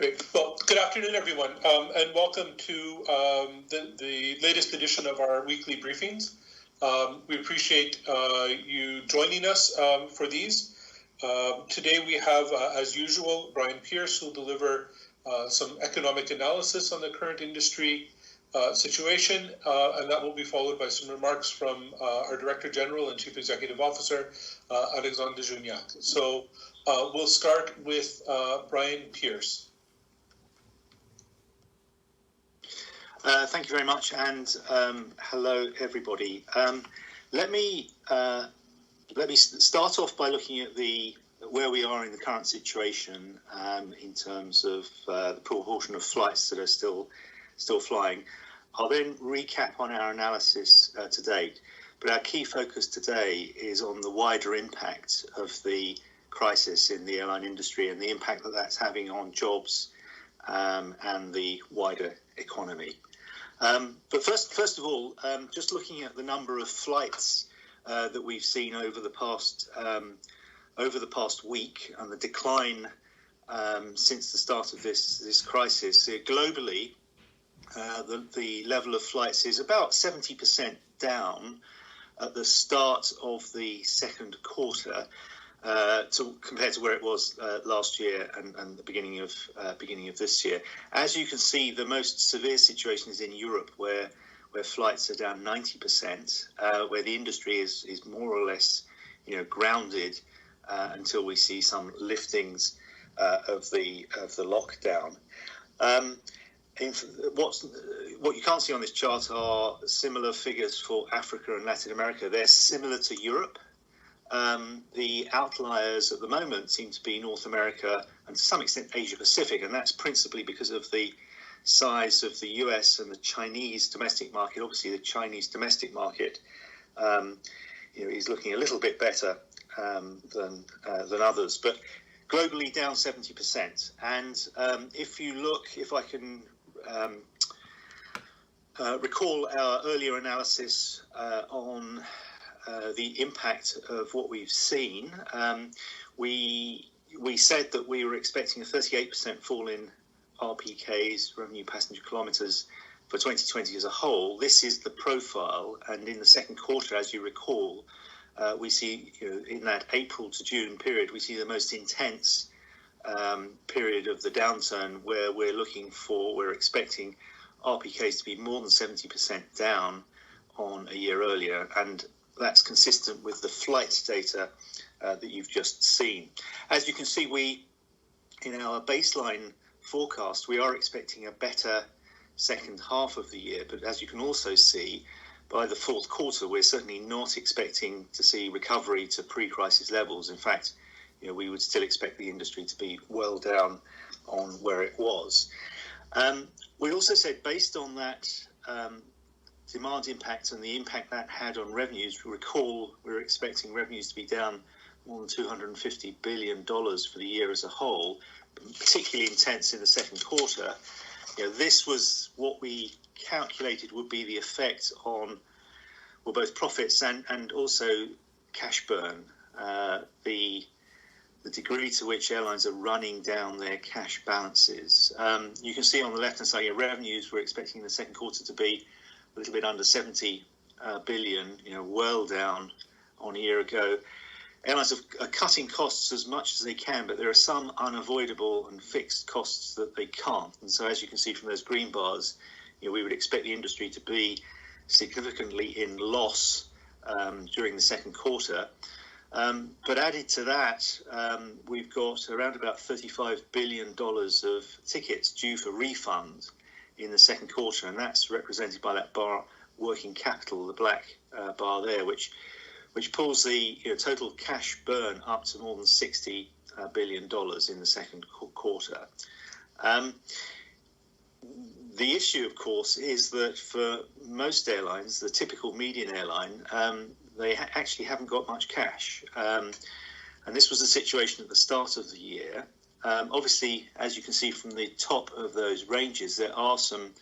Great. Well, good afternoon, everyone, and welcome to the latest edition of our weekly briefings. We appreciate you joining us for these. Today we have, as usual, Brian Pearce, who will deliver some economic analysis on the current industry situation, and that will be followed by some remarks from our Director General and Chief Executive Officer, Alexandre Juniac. So we'll start with Brian Pearce. Thank you very much, and hello everybody. Let me start off by looking at where we are in the current situation in terms of the proportion of flights that are still flying. I'll then recap on our analysis to date, but our key focus today is on the wider impact of the crisis in the airline industry and the impact that that's having on jobs and the wider economy. But first of all, just looking at the number of flights that we've seen over the past week and the decline since the start of this crisis. Globally, the level of flights is about 70% down at the start of the second quarter, compared to where it was last year and the beginning of this year. As you can see, the most severe situation is in Europe, where flights are down 90%, where the industry is more or less, grounded until we see some liftings of the lockdown. What you can't see on this chart are similar figures for Africa and Latin America. They're similar to Europe. The outliers at the moment seem to be North America and to some extent Asia Pacific, and that's principally because of the size of the US and the Chinese domestic market. Obviously, the Chinese domestic market, is looking a little bit better than others, but globally down 70%. And if I can recall our earlier analysis on the impact of what we've seen, we said that we were expecting a 38% fall in RPKs, revenue passenger kilometres, for 2020 as a whole. This is the profile, and in the second quarter, as you recall, we see, in that April to June period, we see the most intense period of the downturn, where we're expecting RPKs to be more than 70% down on a year earlier, and that's consistent with the flight data that you've just seen. As you can see, in our baseline forecast, we are expecting a better second half of the year, but as you can also see, by the fourth quarter, we're certainly not expecting to see recovery to pre-crisis levels. In fact, we would still expect the industry to be well down on where it was. We also said, based on that demand impact and the impact that had on revenues, recall we were expecting revenues to be down more than $250 billion for the year as a whole, particularly intense in the second quarter. This was what we calculated would be the effect on both profits and also cash burn, the degree to which airlines are running down their cash balances. You can see on the left-hand side, revenues we're expecting in the second quarter to be a little bit under 70 billion, well down on a year ago. Airlines are cutting costs as much as they can, but there are some unavoidable and fixed costs that they can't. And so, as you can see from those green bars, we would expect the industry to be significantly in loss during the second quarter. But added to that, we've got around about $35 billion of tickets due for refund in the second quarter, and that's represented by that bar, working capital, the black bar there, which pulls the total cash burn up to more than $60 billion in the second quarter. The issue, of course, is that for most airlines, the typical median airline, they actually haven't got much cash. And this was the situation at the start of the year. Obviously, as you can see from the top of those ranges, there are some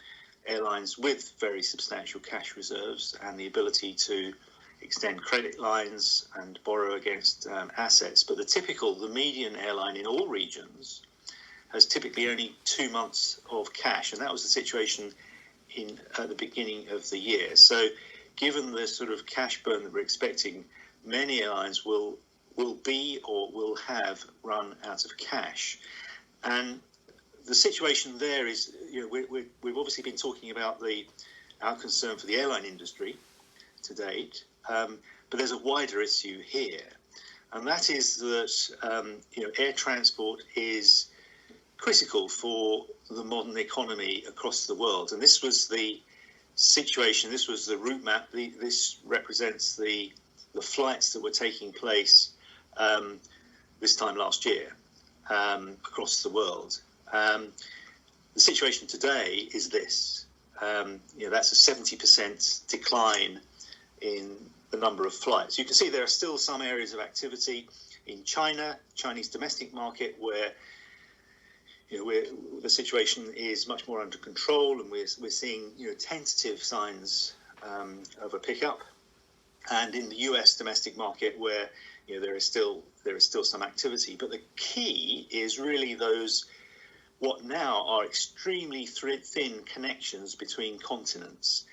airlines with very substantial cash reserves and the ability to extend credit lines and borrow against assets. But the median airline in all regions has typically only 2 months of cash, and that was the situation at the beginning of the year. So given the sort of cash burn that we're expecting, many airlines will be or will have run out of cash. And the situation there is, we've obviously been talking about our concern for the airline industry to date, but there's a wider issue here, and that is that air transport is critical for the modern economy across the world. And this was the situation, this was the route map, this represents the flights that were taking place this time last year across the world. The situation today is this. That's a 70% decline in the number of flights. You can see there are still some areas of activity in Chinese domestic market, where the situation is much more under control, and we're seeing tentative signs of a pickup. And in the US domestic market, where there is still some activity, but the key is really those what now are extremely thin connections between continents.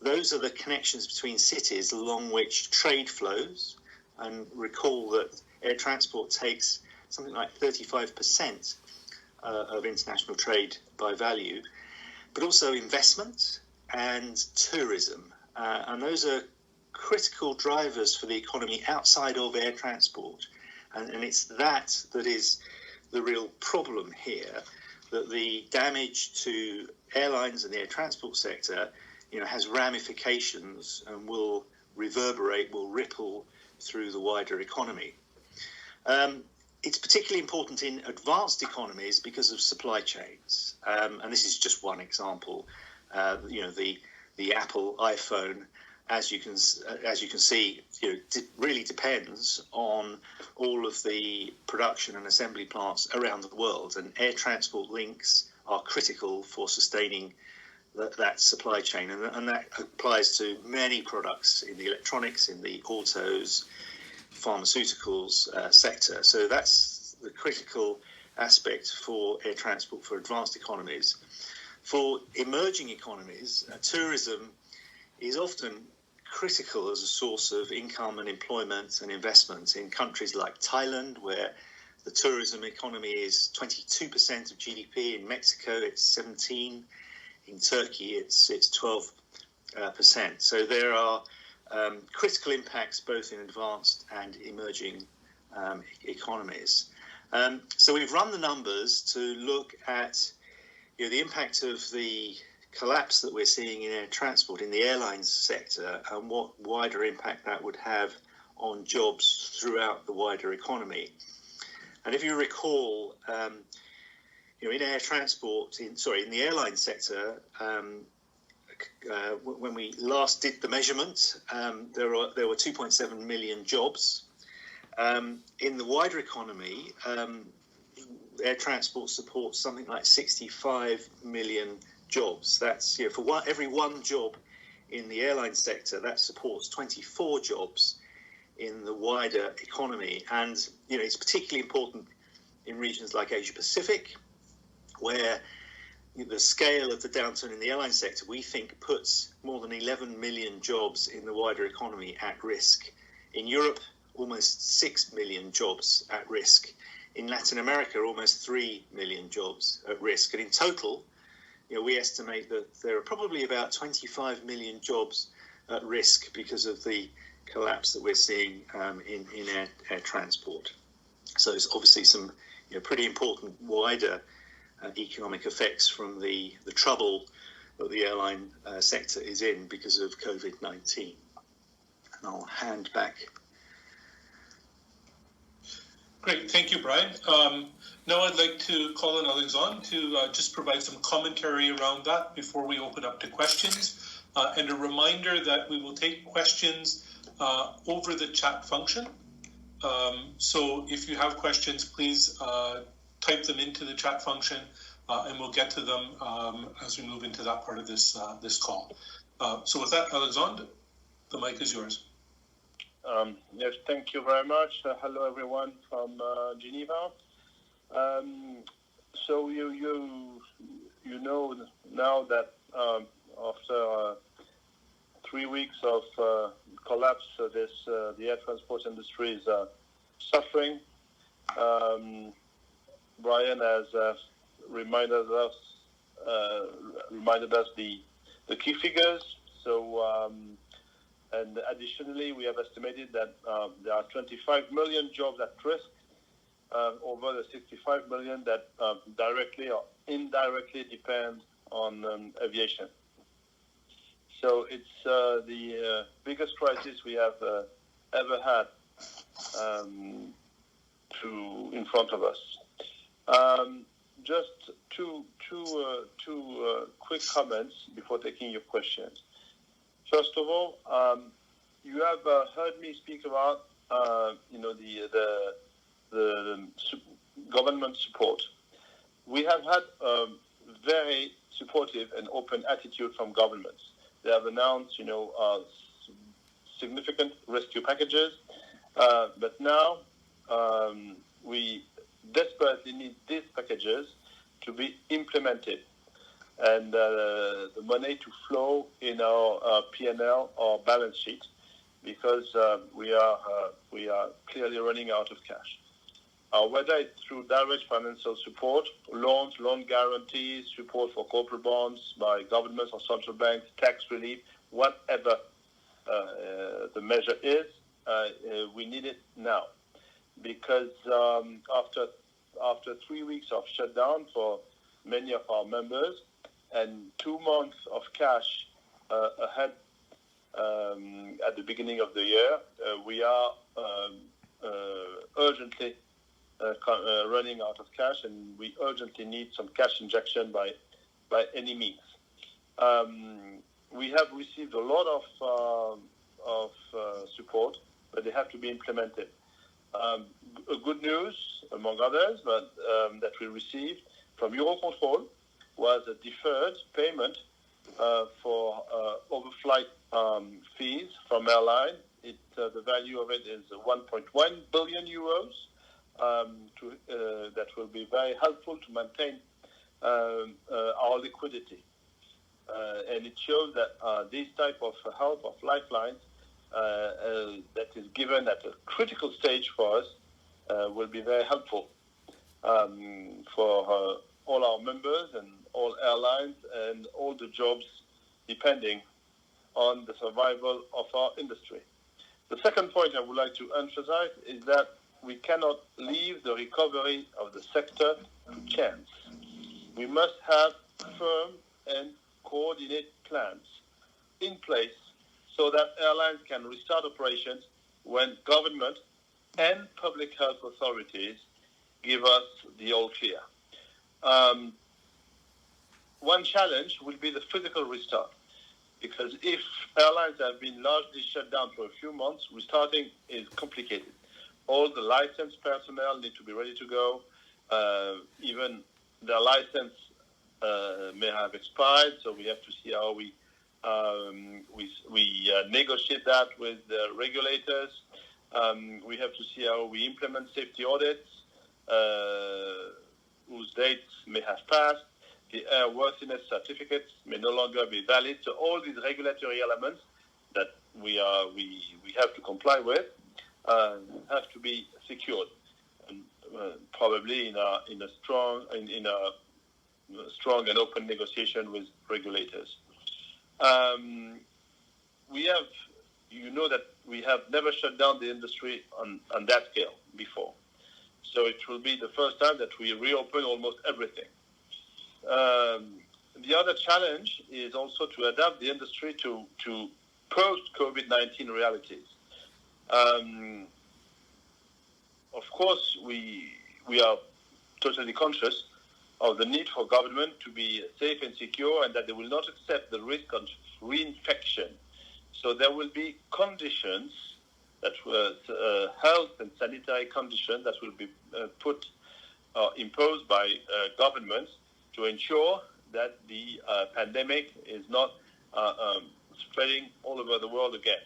Those are the connections between cities along which trade flows, and recall that air transport takes something like 35% of international trade by value, but also investment and tourism. And those are critical drivers for the economy outside of air transport. And it's that is the real problem here, that the damage to airlines and the air transport sector, has ramifications and will ripple through the wider economy. It's particularly important in advanced economies because of supply chains, and this is just one example. The Apple iPhone, as you can see, really depends on all of the production and assembly plants around the world, and air transport links are critical for sustaining that supply chain, and that applies to many products in the electronics, in the autos, pharmaceuticals sector. So that's the critical aspect for air transport for advanced economies. For emerging economies, tourism is often critical as a source of income and employment and investment in countries like Thailand, where the tourism economy is 22% of GDP. In Mexico, it's 17%. In Turkey, it's 12%. So there are critical impacts both in advanced and emerging economies. So we've run the numbers to look at the impact of the collapse that we're seeing in air transport in the airlines sector, and what wider impact that would have on jobs throughout the wider economy. And if you recall, in air transport, in the airline sector, when we last did the measurement, there were 2.7 million jobs. In the wider economy, air transport supports something like 65 million jobs. That's for every one job in the airline sector, that supports 24 jobs in the wider economy. And it's particularly important in regions like Asia Pacific, where the scale of the downturn in the airline sector, we think, puts more than 11 million jobs in the wider economy at risk. In Europe, almost 6 million jobs at risk. In Latin America, almost 3 million jobs at risk. And in total, we estimate that there are probably about 25 million jobs at risk because of the collapse that we're seeing in air transport. So there's obviously some pretty important wider economic effects from the trouble that the airline sector is in because of COVID-19. And I'll hand back. Great, thank you, Brian. Now I'd like to call on Alexandre to just provide some commentary around that before we open up to questions. And a reminder that we will take questions over the chat function. So if you have questions, please type them into the chat function, and we'll get to them as we move into that part of this call. So with that, Alexandre, the mic is yours. Yes, thank you very much. Hello, everyone from Geneva. So you know now that after 3 weeks of collapse, the air transport industry is suffering. Brian has reminded us the key figures. So and additionally, we have estimated that there are 25 million jobs at risk, over the 65 million that directly or indirectly depend on aviation. So it's the biggest crisis we have ever had in front of us. Just two quick comments before taking your questions. First of all, you have heard me speak about the government support. We have had very supportive and open attitude from governments. They have announced, significant rescue packages, but now we desperately need these packages to be implemented and the money to flow in our P&L or balance sheet, because we are clearly running out of cash. Whether it's through direct financial support, loans, loan guarantees, support for corporate bonds by governments or central banks, tax relief, whatever the measure is, we need it now. Because after 3 weeks of shutdown for many of our members and 2 months of cash ahead at the beginning of the year, we are urgently running out of cash, and we urgently need some cash injection by any means. We have received a lot of support, but they have to be implemented. Good news, among others, but that we received from Eurocontrol was a deferred payment for overflight fees from airline. The value of it is 1.1 billion euros. That will be very helpful to maintain our liquidity. And it shows that this type of help of lifelines that is given at a critical stage for us will be very helpful for all our members and all airlines and all the jobs depending on the survival of our industry. The second point I would like to emphasize is that we cannot leave the recovery of the sector to chance. We must have firm and coordinated plans in place so that airlines can restart operations when government and public health authorities give us the all clear. One challenge will be the physical restart, because if airlines have been largely shut down for a few months, restarting is complicated. All the licensed personnel need to be ready to go. Even their license may have expired, so we have to see how we negotiate that with the regulators. We have to see how we implement safety audits whose dates may have passed. The airworthiness certificates may no longer be valid. So all these regulatory elements that we have to comply with have to be secured, and probably in a strong and open negotiation with regulators. That we have never shut down the industry on that scale before. So it will be the first time that we reopen almost everything. The other challenge is also to adapt the industry to post-COVID-19 realities. Of course, we are totally conscious of the need for government to be safe and secure, and that they will not accept the risk of reinfection. So there will be conditions that health and sanitary conditions that will be imposed by governments to ensure that the pandemic is not spreading all over the world again.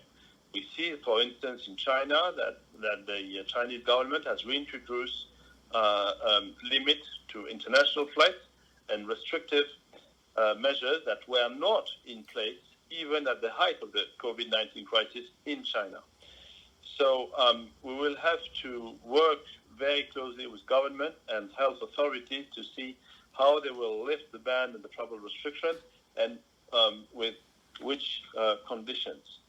We see, for instance, in China that the Chinese government has reintroduced limit to international flights and restrictive measures that were not in place even at the height of the COVID-19 crisis in China. So we will have to work very closely with government and health authorities to see how they will lift the ban and the travel restrictions and with which conditions.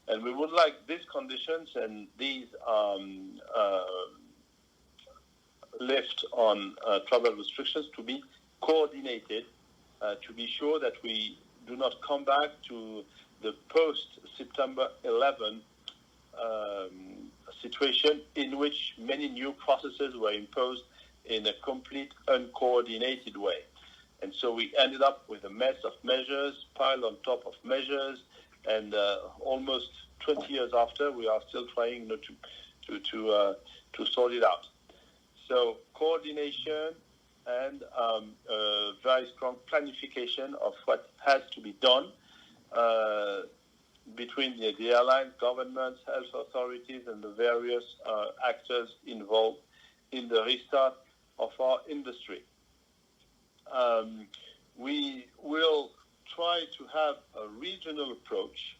And we would like these conditions and these lift on travel restrictions to be coordinated to be sure that we do not come back to the post-September 11 situation in which many new processes were imposed in a complete uncoordinated way. And so we ended up with a mess of measures piled on top of measures, and almost 20 years after, we are still trying to sort it out. So coordination and very strong planification of what has to be done between the airlines, governments, health authorities, and the various actors involved in the restart of our industry. We will try to have a regional approach,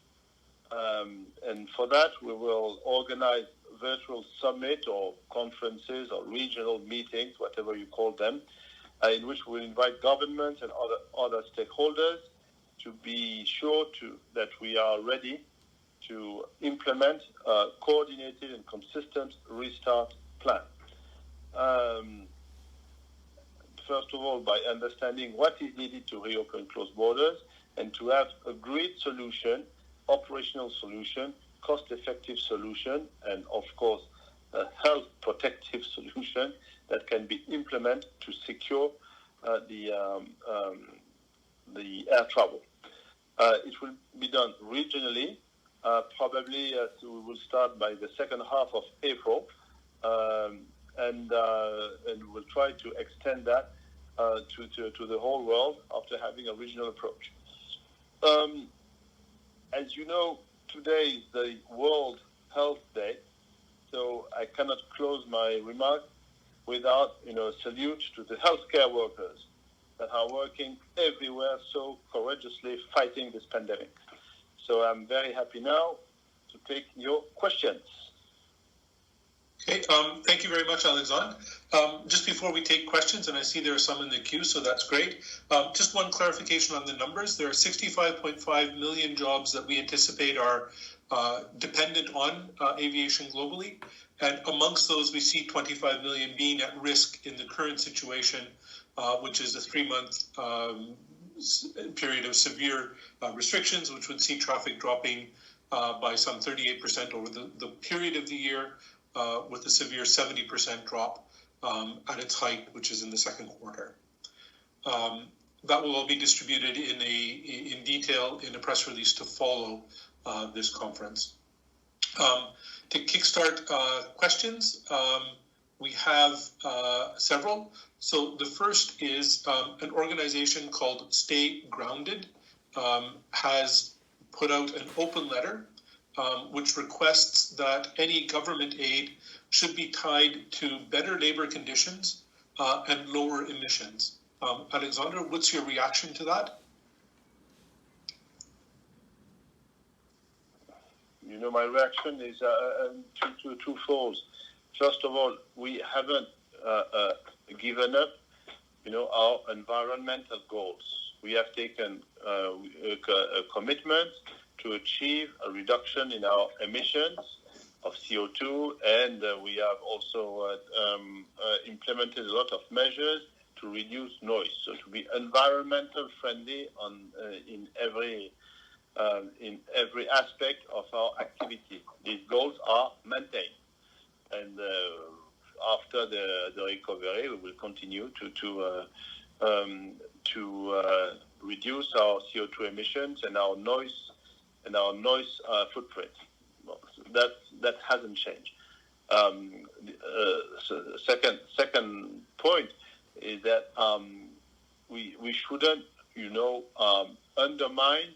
and for that we will organize virtual summit or conferences or regional meetings, whatever you call them, in which we invite governments and other stakeholders to be sure that we are ready to implement a coordinated and consistent restart plan. First of all, by understanding what is needed to reopen closed borders and to have a great solution, operational solution, cost-effective solution, and of course, a health protective solution that can be implemented to secure the air travel. It will be done regionally. Probably we will start by the second half of April, and we'll try to extend that to the whole world after having a regional approach. As you know, today is the World Health Day, so I cannot close my remarks without a salute to the healthcare workers that are working everywhere so courageously fighting this pandemic. So I'm very happy now to take your questions. Okay, thank you very much, Alexandre. Just before we take questions, and I see there are some in the queue, so that's great. Just one clarification on the numbers. There are 65.5 million jobs that we anticipate are dependent on aviation globally. And amongst those, we see 25 million being at risk in the current situation, which is a 3-month period of severe restrictions, which would see traffic dropping by some 38% over the period of the year, with a severe 70% drop at its height, which is in the second quarter. That will all be distributed in detail in a press release to follow this conference. To kickstart questions, we have several. So the first is an organization called Stay Grounded has put out an open letter which requests that any government aid should be tied to better labor conditions and lower emissions. Alexandre, what's your reaction to that? My reaction is twofold. First of all, we haven't given up, our environmental goals. We have taken a commitment to achieve a reduction in our emissions of CO2, and we have also implemented a lot of measures to reduce noise, so to be environmental friendly in every aspect of our activity. These goals are maintained, and after the recovery, we will continue to reduce our CO2 emissions and our noise footprint. That hasn't changed. So second point is that we shouldn't, undermine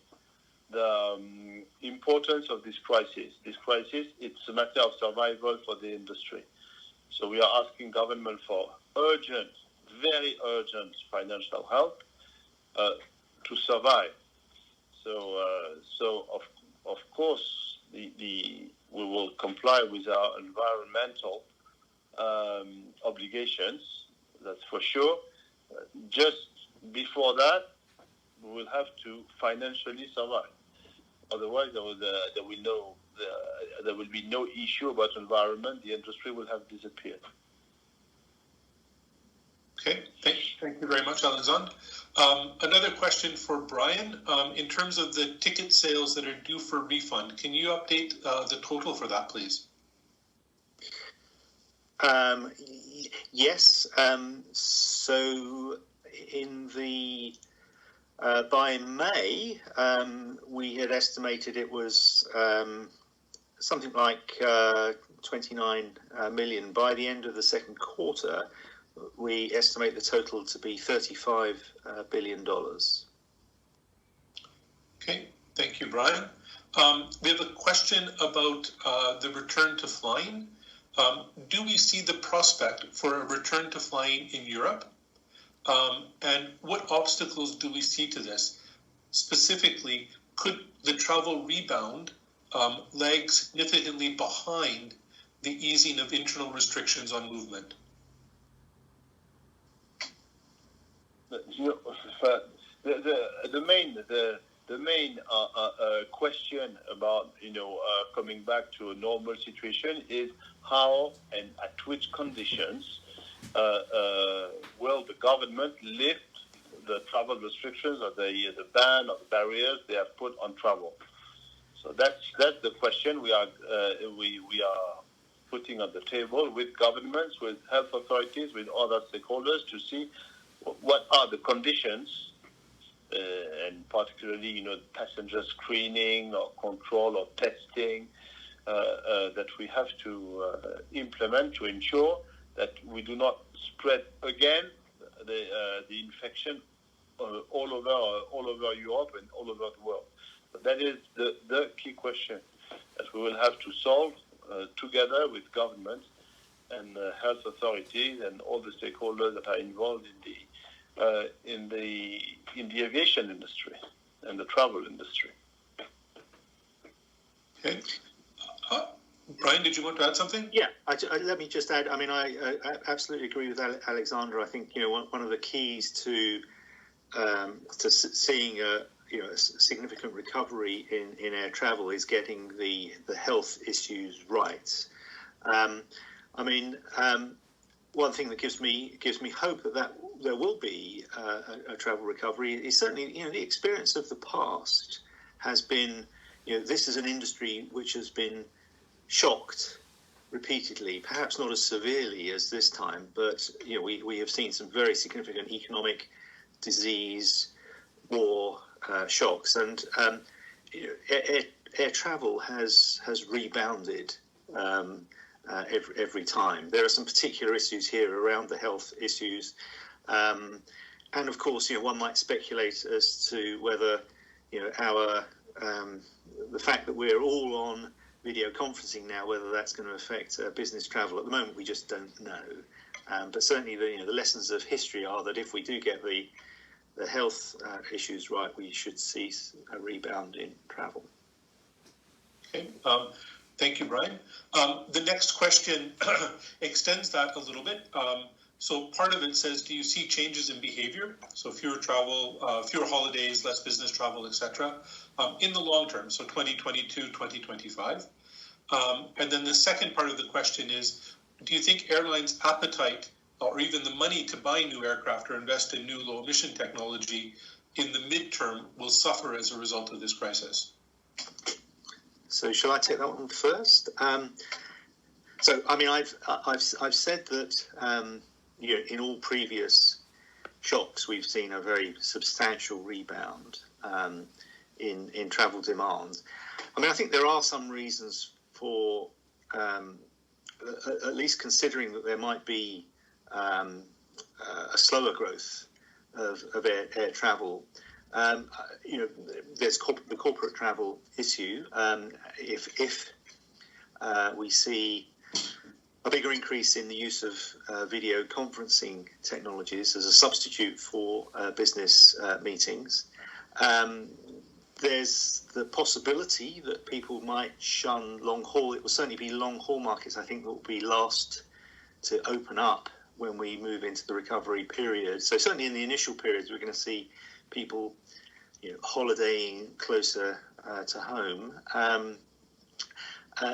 the importance of this crisis. This crisis, it's a matter of survival for the industry. So we are asking government for urgent, very urgent financial help to survive. So of course we will comply with our environmental obligations. That's for sure. Just before that, we will have to financially survive. Otherwise, there will be no issue about environment. The industry will have disappeared. Okay, thank you very much, Alexandre. Another question for Brian. In terms of the ticket sales that are due for refund, can you update the total for that, please? Yes. So in the by May, we had estimated it was something like 29 million. By the end of the second quarter, we estimate the total to be $35 billion. Okay, thank you, Brian. We have a question about the return to flying. Do we see the prospect for a return to flying in Europe? And what obstacles do we see to this? Specifically, could the travel rebound lag significantly behind the easing of internal restrictions on movement? The main question about coming back to a normal situation is how and at which conditions will the government lift the travel restrictions or the ban or the barriers they have put on travel. So that's the question we are putting on the table with governments, with health authorities, with other stakeholders to see what are the conditions, and particularly passenger screening or control or testing that we have to implement to ensure that we do not spread again the infection all over Europe and all over the world. But that is the key question that we will have to solve together with governments and health authorities and all the stakeholders that are involved in the aviation industry and the travel industry. Okay. Brian, did you want to add something? Yeah, let me just add. I mean, I absolutely agree with Alexandre. I think one of the keys to seeing a significant recovery in air travel is getting the health issues right. I mean, one thing that gives me hope that there will be a travel recovery is certainly the experience of the past has been this is an industry which has been shocked repeatedly, perhaps not as severely as this time, but we have seen some very significant economic, disease, war shocks, and air travel has rebounded every time. There are some particular issues here around the health issues, and of course, one might speculate as to whether our the fact that we're all on video conferencing now, whether that's going to affect business travel. At the moment, we just don't know. But certainly, the lessons of history are that if we do get the health issues right, we should see a rebound in travel. Okay. Thank you, Brian. The next question extends that a little bit. So part of it says, do you see changes in behavior? So fewer travel, fewer holidays, less business travel, etc. In the long term, so 2022, 2025. And then the second part of the question is, do you think airlines' appetite or even the money to buy new aircraft or invest in new low-emission technology in the midterm will suffer as a result of this crisis? So shall I take that one first? So I mean, I've said that in all previous shocks we've seen a very substantial rebound in travel demand. I mean, I think there are some reasons for at least considering that there might be a slower growth of air travel. There's the corporate travel issue. If we see a bigger increase in the use of video conferencing technologies as a substitute for business meetings. There's the possibility that people might shun long haul. It will certainly be long haul markets, I think, that will be last to open up when we move into the recovery period. So certainly in the initial periods, we're going to see people, holidaying closer to home.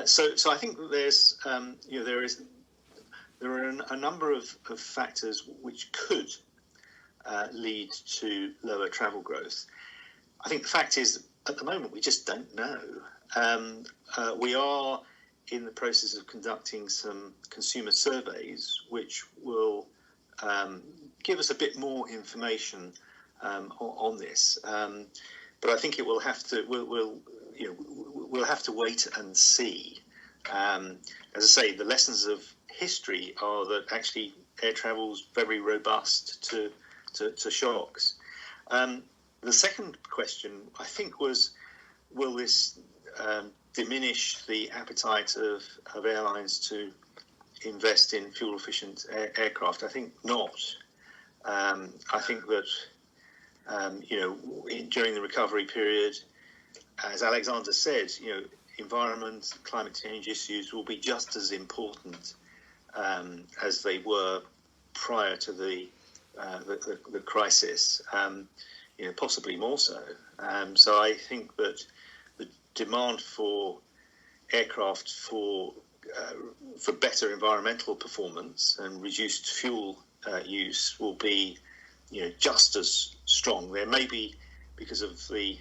So I think that there are a number of factors which could lead to lower travel growth. I think the fact is, at the moment, we just don't know. We are in the process of conducting some consumer surveys, which will give us a bit more information on this. But I think it will have to. We'll have to wait and see. As I say, the lessons of history are that actually air travel is very robust to shocks. The second question, I think, was, will this diminish the appetite of airlines to invest in fuel-efficient aircraft? I think not. I think that, during the recovery period, as Alexandre said, environment, climate change issues will be just as important as they were prior to the crisis, possibly more so. So I think that the demand for aircraft for better environmental performance and reduced fuel use will be, just as strong. There may be, because of the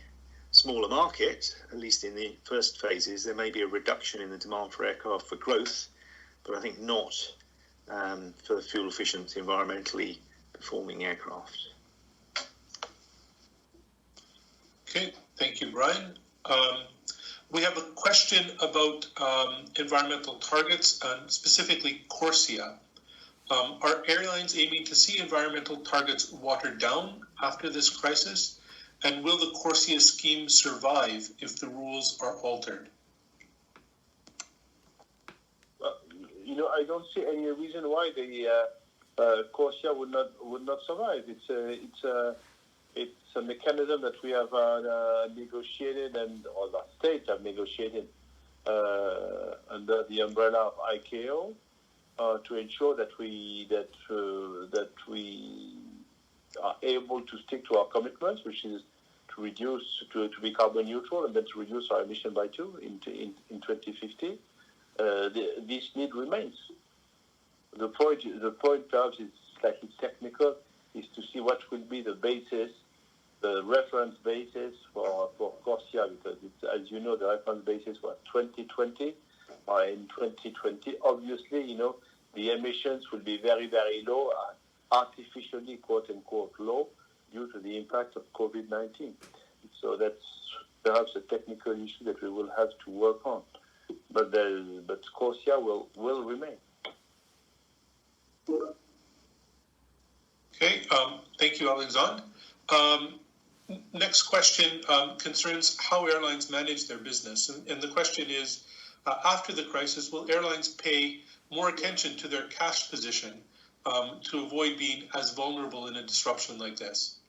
smaller market, at least in the first phases, there may be a reduction in the demand for aircraft for growth, but I think not for fuel-efficient, environmentally performing aircraft. Okay, thank you, Brian. We have a question about environmental targets, and specifically CORSIA. Are airlines aiming to see environmental targets watered down after this crisis? And will the CORSIA scheme survive if the rules are altered? Well, I don't see any reason why the CORSIA would not survive. It's a mechanism that we have negotiated, or the states have negotiated under the umbrella of ICAO to ensure that we are able to stick to our commitments, which is to be carbon neutral and then to reduce our emission by 2 in 2050. This need remains. The point perhaps is slightly technical, is to see what will be the basis, the reference basis for CORSIA, because as you know, the reference basis was 2020. In 2020, obviously, the emissions will be very, very low, artificially, quote unquote, low, due to the impact of COVID-19. So that's perhaps a technical issue that we will have to work on. But CORSIA will remain. Okay, thank you, Alexandre. Next question concerns how airlines manage their business. And the question is, after the crisis, will airlines pay more attention to their cash position to avoid being as vulnerable in a disruption like this?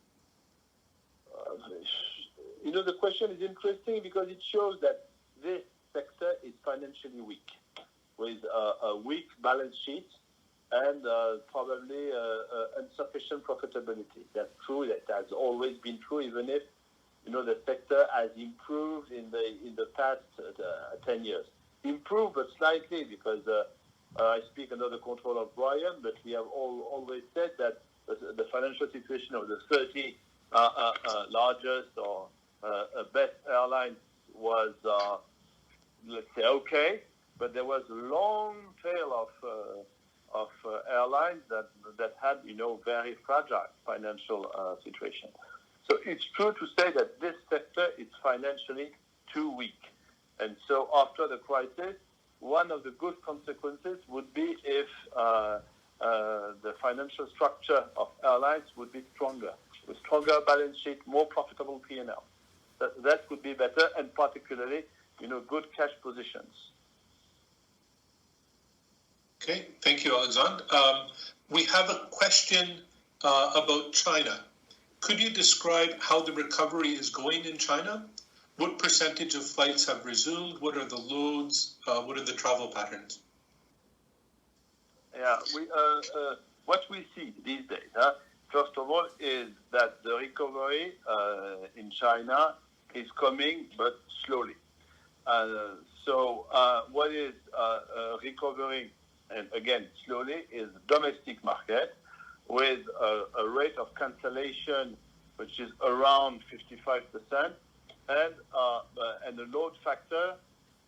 The question is interesting because it shows that this sector is financially weak, with a weak balance sheet and probably insufficient profitability. That's true. That has always been true, even if the sector has improved in the past 10 years. Improved, but slightly, because I speak under the control of Brian, but we have always said that the financial situation of the 30 largest or best airlines was, let's say, okay, but there was a long tail of airlines that had, very fragile financial situation. So it's true to say that this sector is financially too weak. And so after the crisis, one of the good consequences would be if the financial structure of airlines would be stronger, with stronger balance sheet, more profitable P&L. That could be better, and particularly, good cash positions. Okay, thank you, Alexandre. We have a question about China. Could you describe how the recovery is going in China? What percentage of flights have resumed? What are the loads? What are the travel patterns? Yeah, what we see these days, first of all, is that the recovery in China is coming, but slowly. So what is recovering, and again, slowly, is the domestic market with a rate of cancellation which is around 55%, and a load factor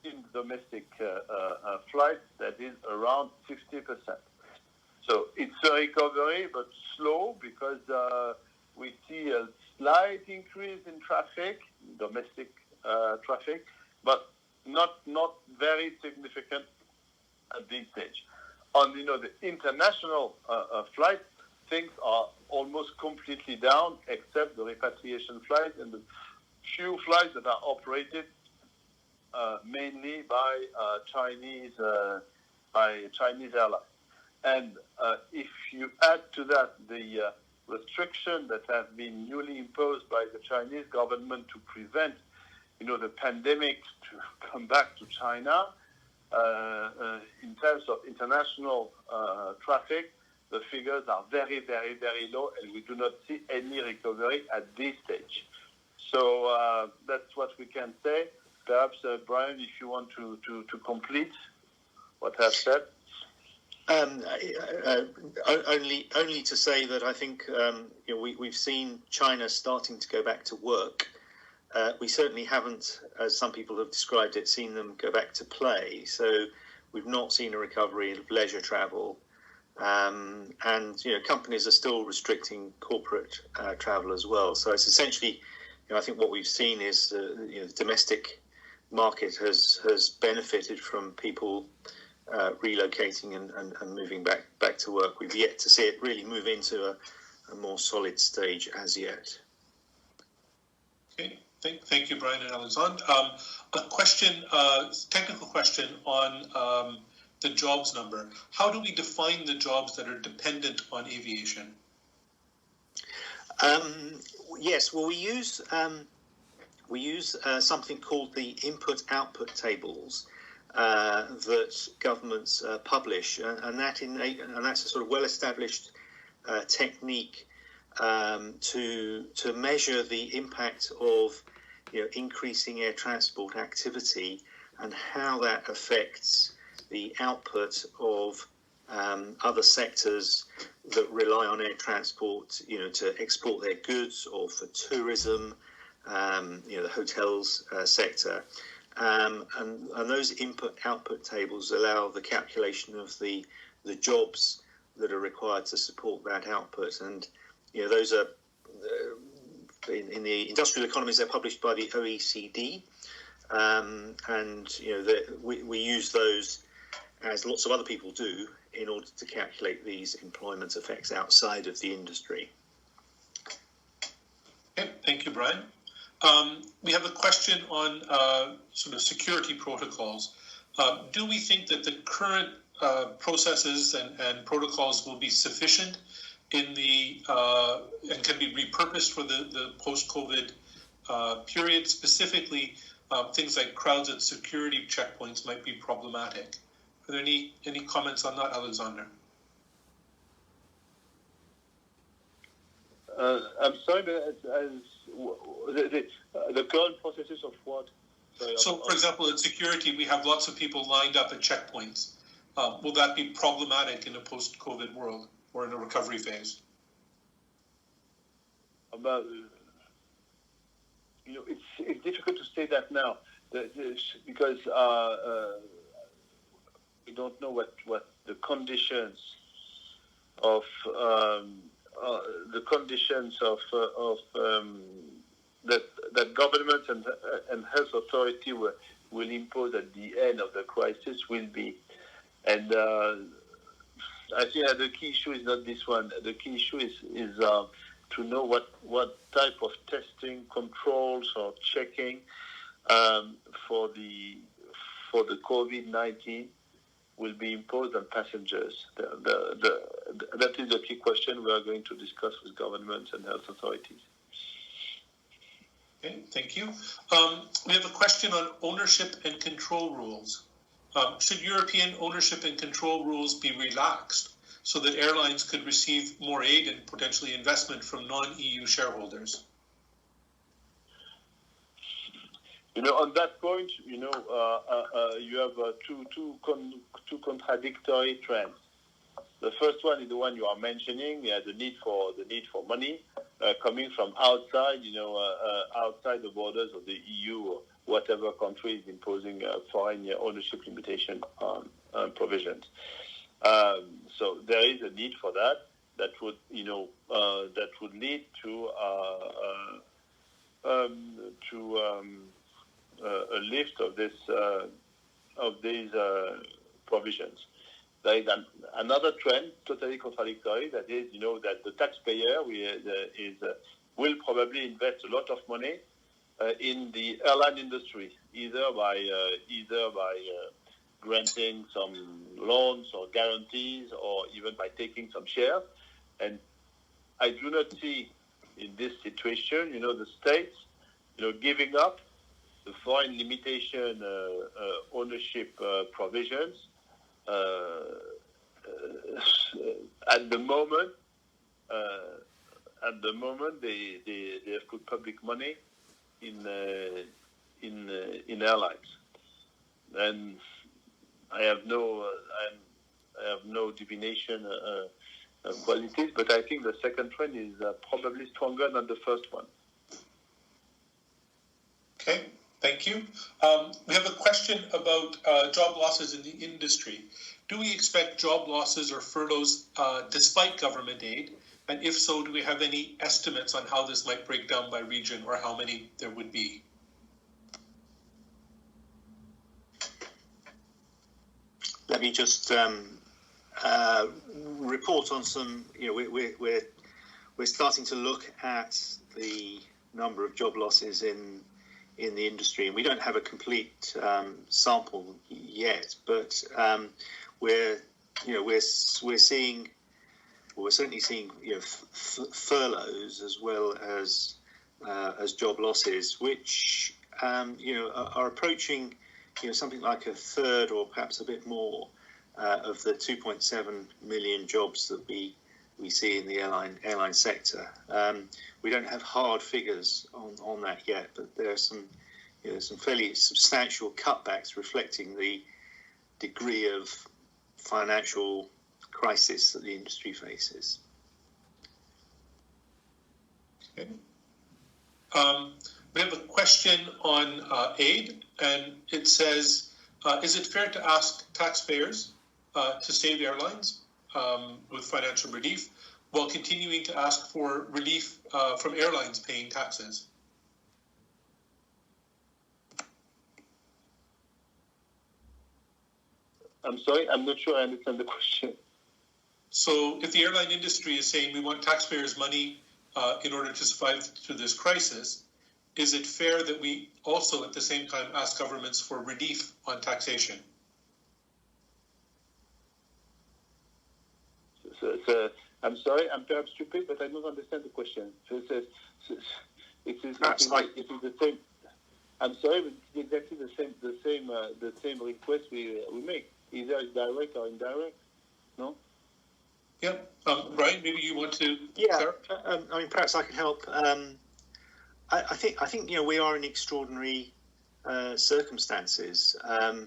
in domestic flights that is around 60%. So it's a recovery, but slow, because we see a slight increase in traffic, domestic traffic, but not very significant at this stage. On the international flights, things are almost completely down, except the repatriation flights and the few flights that are operated mainly by Chinese airlines. And if you add to that the restrictions that have been newly imposed by the Chinese government to prevent, the pandemic to come back to China, in terms of international traffic, the figures are very, very, very low, and we do not see any recovery at this stage. So that's what we can say. Perhaps, Brian, if you want to complete what I've said. Only to say that I think we've seen China starting to go back to work. We certainly haven't, as some people have described it, seen them go back to play. So we've not seen a recovery of leisure travel. And companies are still restricting corporate travel as well. So it's essentially, I think what we've seen is the domestic market has benefited from people relocating and moving back to work. We've yet to see it really move into a more solid stage as yet. Okay, thank you, Brian and Alexandre. A question, technical question on the jobs number. How do we define the jobs that are dependent on aviation? Yes, well, we use something called the input-output tables that governments publish, and that's a sort of well-established technique to measure the impact of increasing air transport activity and how that affects the output of other sectors that rely on air transport, to export their goods or for tourism, the hotels sector. And those input-output tables allow the calculation of the jobs that are required to support that output. And, those are, in the industrial economies, they're published by the OECD. We use those, as lots of other people do, in order to calculate these employment effects outside of the industry. Okay, thank you, Brian. We have a question on sort of security protocols. Do we think that the current processes and protocols will be sufficient in the and can be repurposed for the post-COVID period? Specifically, things like crowds at security checkpoints might be problematic. Are there any comments on that, Alexandre? I'm sorry, but the current processes of what? Sorry, so, for example, in security, we have lots of people lined up at checkpoints. Will that be problematic in a post-COVID world or in a recovery phase? It's difficult to say that now, because we don't know what the conditions of that government and health authority will impose at the end of the crisis will be. And I think that the key issue is not this one. The key issue is to know what type of testing, controls, or checking for the COVID-19 will be imposed on passengers? That is a key question we are going to discuss with governments and health authorities. Okay, thank you. We have a question on ownership and control rules. Should European ownership and control rules be relaxed so that airlines could receive more aid and potentially investment from non-EU shareholders? On that point, you have two contradictory trends. The first one is the one you are mentioning, the need for money coming from outside, outside the borders of the EU or whatever country is imposing foreign ownership limitation provisions. So there is a need for that. That would lead to a lift of these provisions. There is another trend, totally contradictory, that is, that the taxpayer will probably invest a lot of money in the airline industry, either by granting some loans or guarantees, or even by taking some shares. And I do not see in this situation, the states, giving up the foreign limitation ownership provisions. At the moment, they have put public money in airlines, and I have no divination qualities, but I think the second trend is probably stronger than the first one. Okay, thank you. We have a question about job losses in the industry. Do we expect job losses or furloughs despite government aid? And if so, do we have any estimates on how this might break down by region or how many there would be? Let me just report on some. We're starting to look at the number of job losses in the industry, and we don't have a complete sample yet. But we're certainly seeing furloughs as well as job losses, which are approaching something like a third or perhaps a bit more of the 2.7 million jobs that we see in the airline sector. We don't have hard figures on that yet, but there are some fairly substantial cutbacks reflecting the degree of financial crisis that the industry faces. Okay. We have a question on aid, and it says, is it fair to ask taxpayers to save airlines with financial relief while continuing to ask for relief from airlines paying taxes? I'm sorry, I'm not sure I understand the question. So if the airline industry is saying we want taxpayers' money in order to survive through this crisis, is it fair that we also at the same time ask governments for relief on taxation? So I'm sorry, I'm perhaps stupid, but I don't understand the question. So it is the same. I'm sorry, but it's exactly the same request we make. Either it's direct or indirect. No. Yeah, Brian, maybe you want to. Yeah, perhaps I can help. I think we are in extraordinary circumstances. I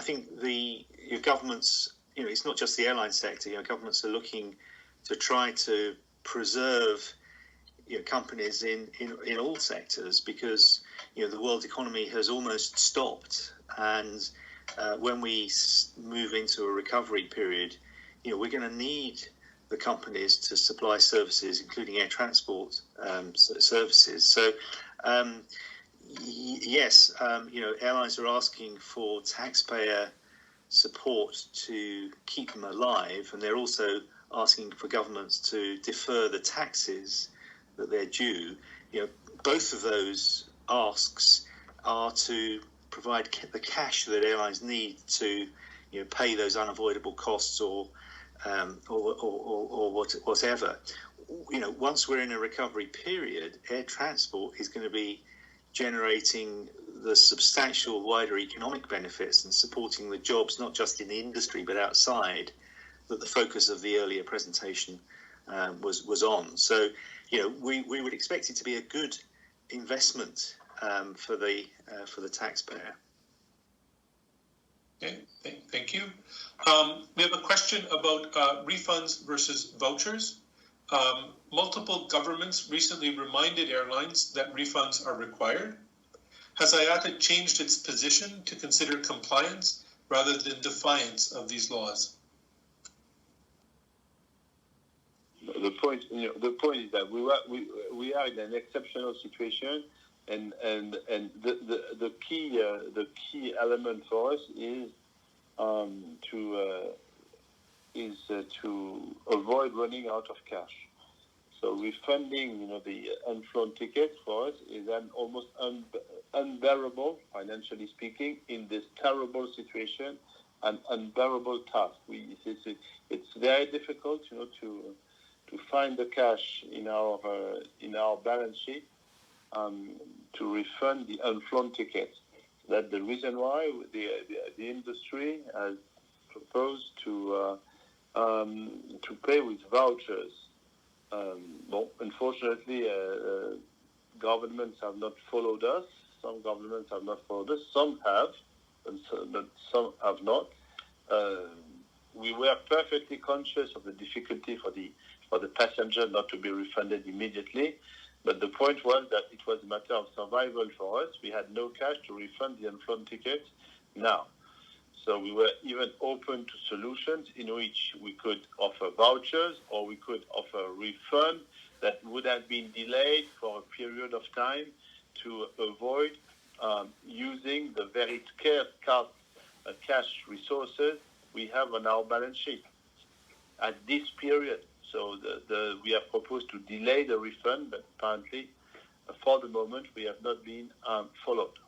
think the governments. It's not just the airline sector. Governments are looking to try to preserve companies in all sectors, because the world economy has almost stopped, and when we move into a recovery period, we're going to need the companies to supply services, including air transport services. So yes, airlines are asking for taxpayer support to keep them alive, and they're also asking for governments to defer the taxes that they're due. Both of those asks are to provide the cash that airlines need to pay those unavoidable costs or whatever. Once we're in a recovery period, air transport is going to be generating the substantial wider economic benefits and supporting the jobs, not just in the industry but outside, that the focus of the earlier presentation was on. So, we would expect it to be a good investment for the taxpayer. Okay, thank you. We have a question about refunds versus vouchers. Multiple governments recently reminded airlines that refunds are required. Has IATA changed its position to consider compliance rather than defiance of these laws? The point is that we are in an exceptional situation, and the key element for us is to avoid running out of cash. So refunding, the unflown tickets for us is an almost unbearable, financially speaking, in this terrible situation, an unbearable task. It's very difficult, to find the cash in our balance sheet to refund the unflown tickets. That's the reason why the industry has proposed to pay with vouchers. Unfortunately, governments have not followed us. Some governments have not followed us. Some have, but some have not. We were perfectly conscious of the difficulty for the passenger not to be refunded immediately, but the point was that it was a matter of survival for us. We had no cash to refund the unflown tickets now. So we were even open to solutions in which we could offer vouchers or we could offer a refund that would have been delayed for a period of time to avoid using the very scarce cash resources we have on our balance sheet at this period. So we have proposed to delay the refund, but apparently, for the moment, we have not been followed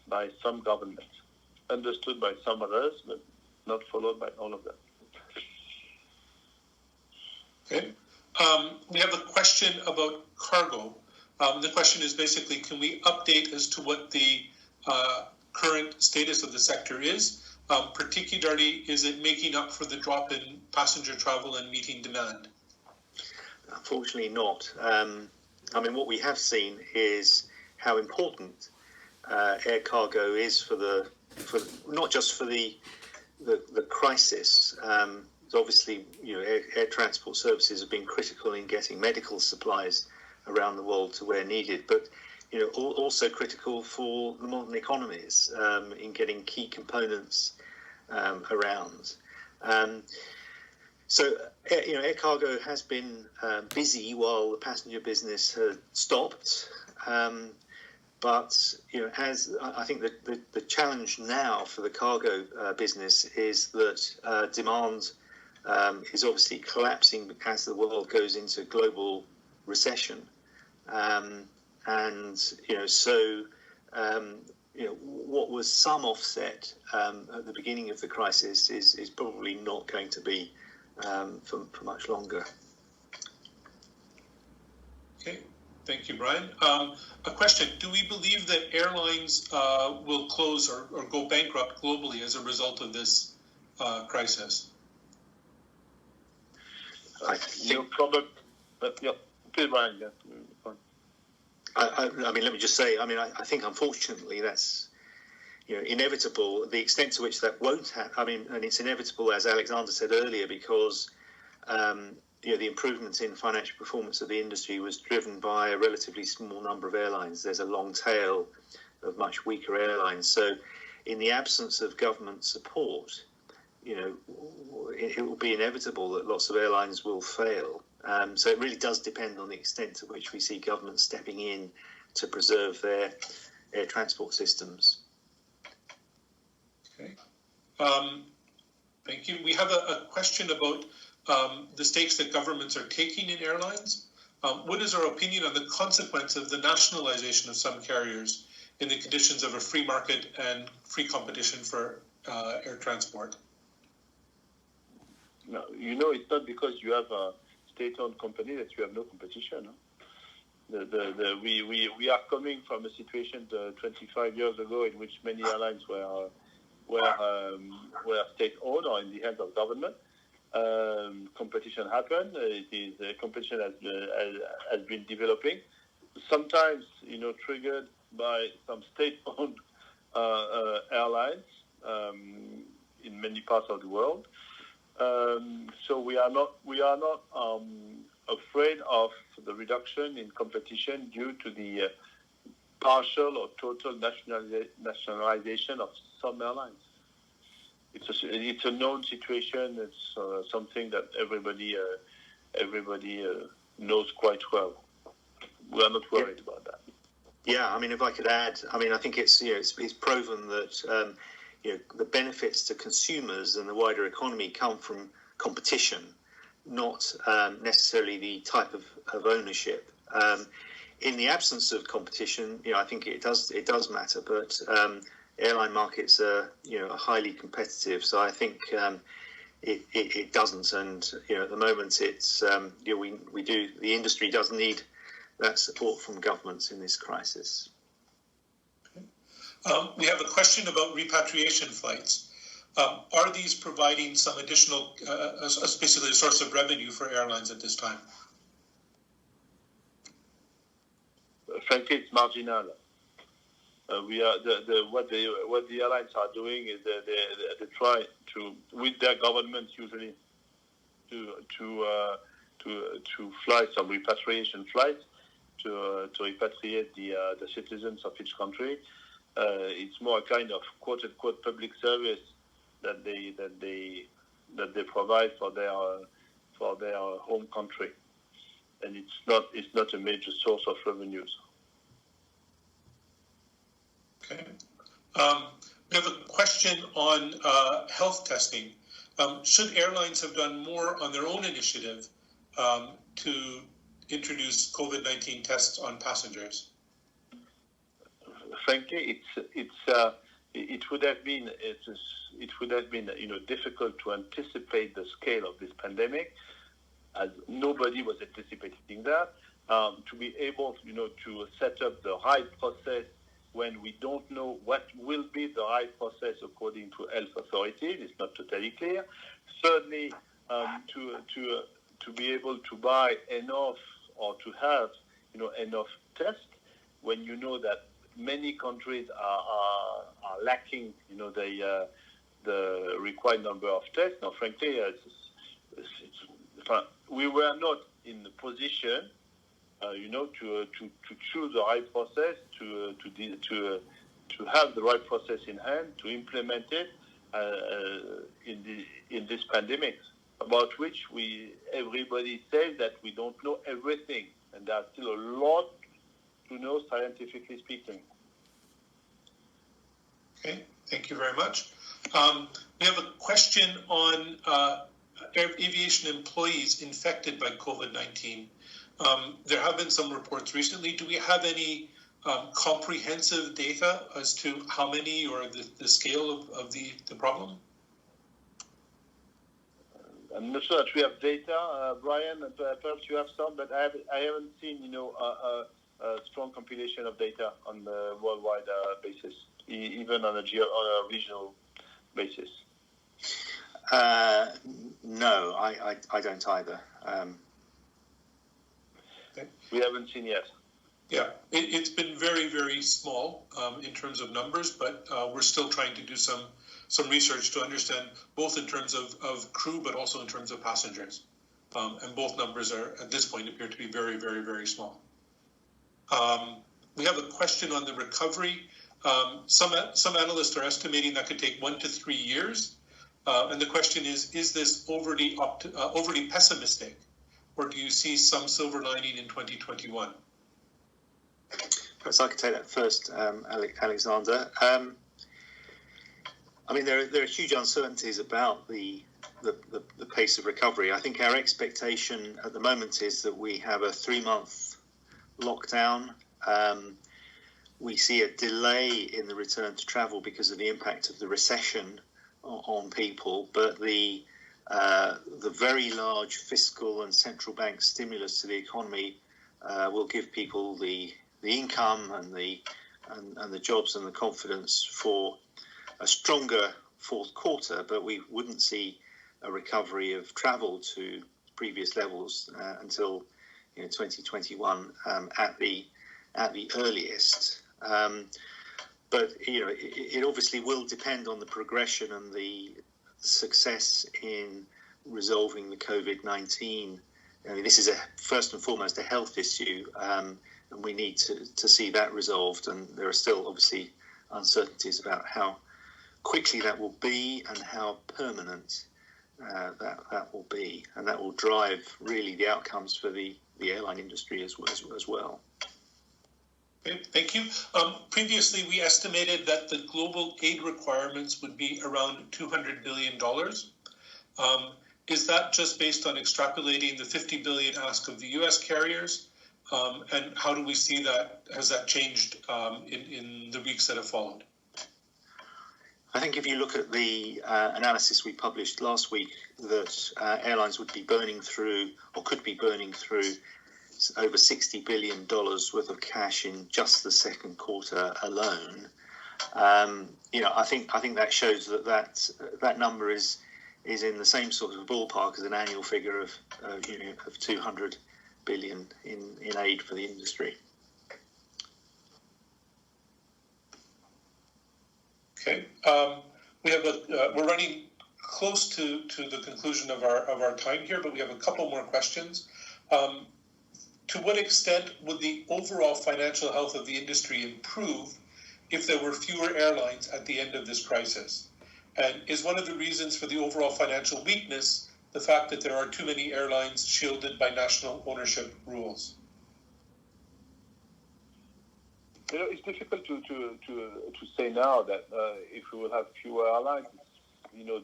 by some governments. Understood by some others, but not followed by all of them. Okay. We have a question about cargo. The question is basically, can we update as to what the current status of the sector is? Particularly, is it making up for the drop in passenger travel and meeting demand? Unfortunately not. What we have seen is how important air cargo is for not just for the crisis. Obviously, air transport services have been critical in getting medical supplies around the world to where needed, but also critical for the modern economies in getting key components around. So air cargo has been busy while the passenger business had stopped. But as I think the challenge now for the cargo business is that demand is obviously collapsing as the world goes into global recession, what was some offset at the beginning of the crisis is probably not going to be for much longer. Okay. Thank you, Brian. A question, do we believe that airlines will close or go bankrupt globally as a result of this crisis? I think probably, please, Brian. Yeah. Let me just say, I think unfortunately that's inevitable. The extent to which that won't happen, and it's inevitable, as Alexandre said earlier, because the improvements in financial performance of the industry was driven by a relatively small number of airlines. There's a long tail of much weaker airlines. So in the absence of government support, it will be inevitable that lots of airlines will fail. So it really does depend on the extent to which we see government stepping in to preserve their air transport systems. Okay. Thank you. We have a question about the stakes that governments are taking in airlines. What is our opinion on the consequence of the nationalization of some carriers in the conditions of a free market and free competition for air transport? No, it's not because you have a state-owned company that you have no competition. Huh? We are coming from a situation 25 years ago in which many airlines were state-owned or in the hands of government. Competition happened. Competition has been developing. Sometimes, triggered by some state-owned airlines in many parts of the world. So we are not afraid of the reduction in competition due to the partial or total nationalization of some airlines. It's a known situation. It's something that everybody knows quite well. We are not worried about that. Yeah, if I could add, I think it's proven that the benefits to consumers and the wider economy come from competition, not necessarily the type of ownership. In the absence of competition, I think it does matter, but airline markets are highly competitive, so I think it doesn't. And at the moment, it's the industry does need that support from governments in this crisis. We have a question about repatriation flights. Are these providing some additional, basically a source of revenue for airlines at this time? Frankly, it's marginal. What the airlines are doing is they try to, with their governments usually, to fly some repatriation flights to repatriate the citizens of each country. It's more a kind of quote unquote public service that they provide for their home country, and it's not a major source of revenues. Okay. We have a question on health testing. Should airlines have done more on their own initiative to introduce COVID-19 tests on passengers? Frankly, it would have been difficult to anticipate the scale of this pandemic, as nobody was anticipating that. To be able, to set up the right process when we don't know what will be the right process according to health authorities is not totally clear. Thirdly, to be able to buy enough or to have enough tests when you know that many countries are lacking the required number of tests. Now, frankly, we were not in the position to choose the right process, to have the right process in hand, to implement it in this pandemic, about which everybody says that we don't know everything, and there's still a lot to know scientifically speaking. Okay, thank you very much. We have a question on aviation employees infected by COVID-19. There have been some reports recently. Do we have any comprehensive data as to how many or the scale of the problem? I'm not sure that we have data, Brian. Perhaps you have some, but I haven't seen a strong compilation of data on the worldwide basis, even on a regional basis. No, I don't either. Okay. We haven't seen yet. Yeah, it's been very, very small in terms of numbers, but we're still trying to do some research to understand both in terms of crew, but also in terms of passengers. And both numbers are, at this point, appear to be very, very, very small. We have a question on the recovery. Some analysts are estimating that could take 1 to 3 years. And the question is this overly pessimistic, or do you see some silver lining in 2021? Perhaps I could take that first, Alexander. There are huge uncertainties about the pace of recovery. I think our expectation at the moment is that we have a 3-month lockdown. We see a delay in the return to travel because of the impact of the recession on people, but the very large fiscal and central bank stimulus to the economy will give people the income and the jobs and the confidence for a stronger fourth quarter, but we wouldn't see a recovery of travel to previous levels until 2021 at the earliest. But it obviously will depend on the progression and the success in resolving the COVID-19. I mean, this is first and foremost a health issue, and we need to see that resolved. And there are still obviously uncertainties about how quickly that will be and how permanent that will be, and that will drive really the outcomes for the airline industry as well. Okay, thank you. Previously, we estimated that the global aid requirements would be around $200 billion. Is that just based on extrapolating the $50 billion ask of the U.S. carriers? And how do we see that? Has that changed in the weeks that have followed? I think if you look at the analysis we published last week, that airlines would be burning through, or could be burning through, over $60 billion worth of cash in just the second quarter alone. I think that shows that number is in the same sort of ballpark as an annual figure of 200 billion in aid for the industry. Okay, we're running close to the conclusion of our time here, but we have a couple more questions. To what extent would the overall financial health of the industry improve if there were fewer airlines at the end of this crisis? And is one of the reasons for the overall financial weakness the fact that there are too many airlines shielded by national ownership rules? It's difficult to say now that if we will have fewer airlines,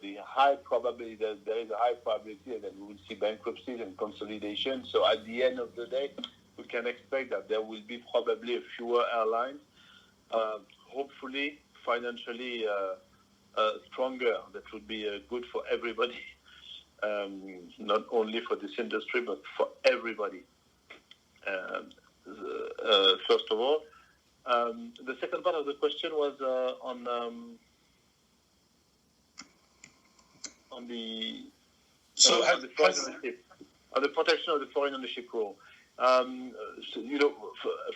the high probability that there is a high probability that we will see bankruptcies and consolidation. So at the end of the day, we can expect that there will be probably fewer airlines, hopefully financially stronger. That would be good for everybody, not only for this industry, but for everybody. First of all. The second part of the question was on the protection of the foreign ownership rule.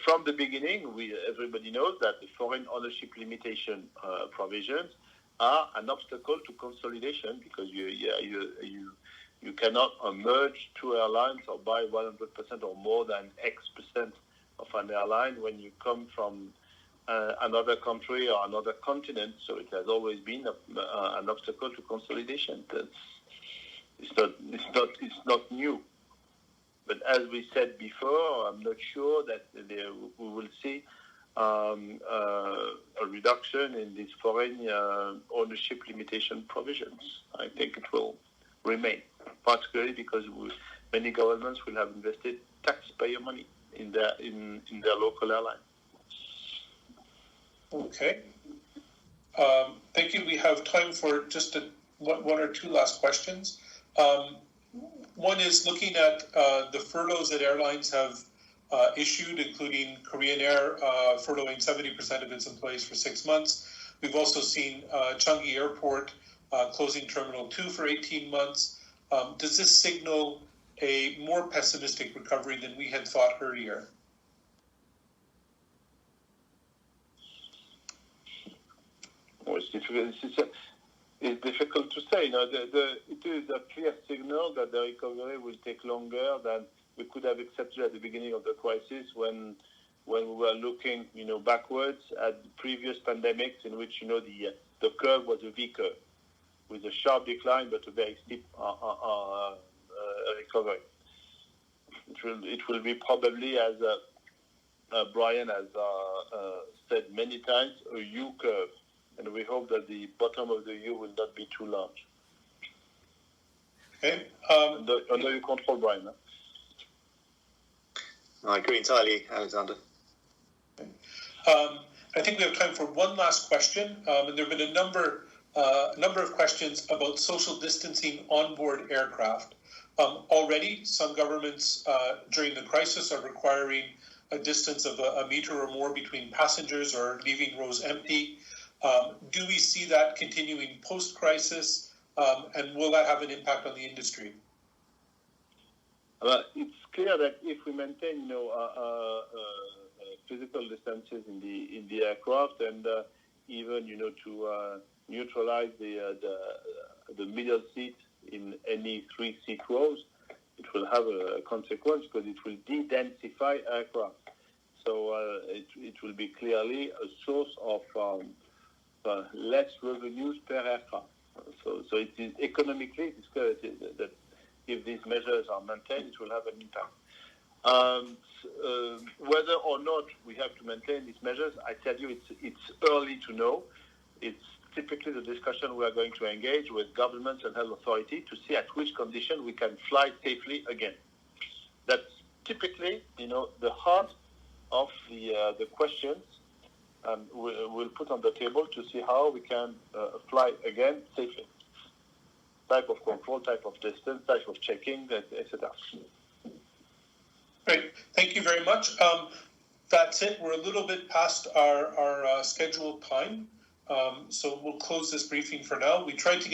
From the beginning, everybody knows that the foreign ownership limitation provisions are an obstacle to consolidation, because you cannot merge two airlines or buy 100% or more than X% of an airline when you come from another country or another continent. So it has always been an obstacle to consolidation. It's not new. But as we said before, I'm not sure that we will see a reduction in these foreign ownership limitation provisions. I think it will remain, particularly because many governments will have invested taxpayer money in their local airline. Okay. Thank you. We have time for just one or two last questions. One is looking at the furloughs that airlines have issued, including Korean Air furloughing 70% of its employees for 6 months. We've also seen Changi Airport closing Terminal 2 for 18 months. Does this signal a more pessimistic recovery than we had thought earlier? Well, it's difficult to say. It is a clear signal that the recovery will take longer than we could have accepted at the beginning of the crisis, when we were looking, backwards at previous pandemics in which, the curve was a V curve with a sharp decline but a very steep recovery. It will be probably, as Brian has said many times, a U curve. And we hope that the bottom of the U will not be too large. Okay. Under your control, Brian. I agree entirely, Alexander. Okay. I think we have time for one last question. And there have been a number a number of questions about social distancing on board aircraft. Already, some governments during the crisis are requiring a distance of a meter or more between passengers or leaving rows empty. Do we see that continuing post-crisis, and will that have an impact on the industry? It's clear that if we maintain, physical distances in the aircraft, and even, to neutralize the middle seat in any 3-seat rows, it will have a consequence because it will de-densify aircraft. So it will be clearly a source of less revenues per aircraft. So it is economically, it's clear that if these measures are maintained, it will have an impact. Whether or not we have to maintain these measures, I tell you, it's early to know. It's typically the discussion we are going to engage with governments and health authority to see at which condition we can fly safely again. That's typically, the heart of the questions we'll put on the table to see how we can fly again safely. Type of control, type of distance, type of checking, etc. Great. Thank you very much. That's it. We're a little bit past our scheduled time. So we'll close this briefing for now. We tried to get